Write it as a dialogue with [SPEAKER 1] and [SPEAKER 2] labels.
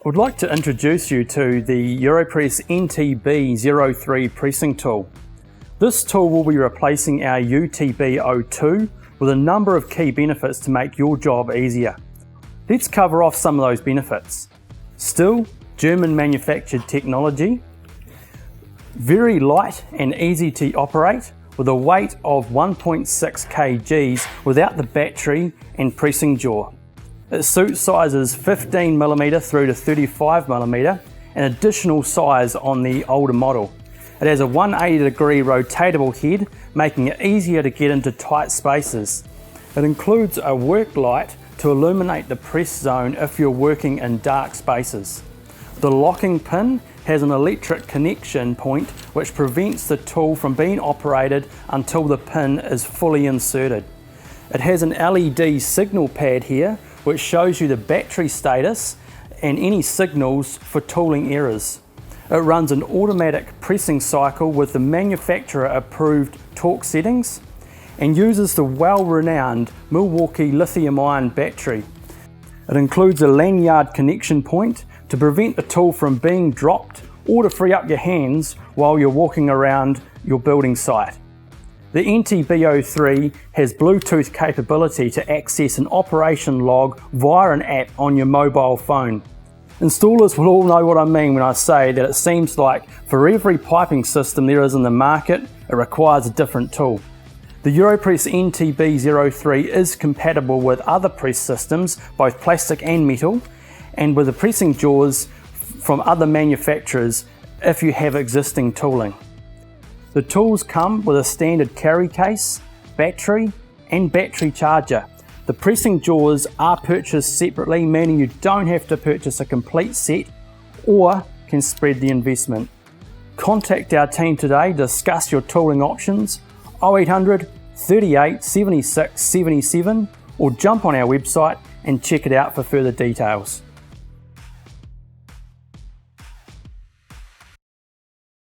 [SPEAKER 1] would like to introduce you to the Europress NTB03 pressing tool. This tool will be replacing our UTB02 with a number of key benefits to make your job easier. Let's cover off some of those benefits. Still, German manufactured technology, very light and easy to operate with a weight of 1.6 kgs without the battery and pressing jaw. It suits sizes 15mm through to 35mm and additional size on the older model. It has a 180-degree rotatable head, making it easier to get into tight spaces. It includes a work light to illuminate the press zone if you're working in dark spaces. The locking pin has an electric connection point which prevents the tool from being operated until the pin is fully inserted. It has an LED signal pad here which shows you the battery status and any signals for tooling errors. It runs an automatic pressing cycle with the manufacturer approved torque settings and uses the well-renowned Milwaukee lithium-ion battery. It includes a lanyard connection point to prevent the tool from being dropped or to free up your hands while you're walking around your building site. The NTB03 has Bluetooth capability to access an operation log via an app on your mobile phone. Installers will all know what I mean when I say that it seems like for every piping system there is in the market, it requires a different tool. The Europress NTB03 is compatible with other press systems, both plastic and metal, and with the pressing jaws from other manufacturers if you have existing tooling. The tools come with a standard carry case, battery and battery charger. The pressing jaws are purchased separately, meaning you don't have to purchase a complete set or can spread the investment. Contact our team today to discuss your tooling options 0800 38 76 77 or jump on our website and check it out for further details.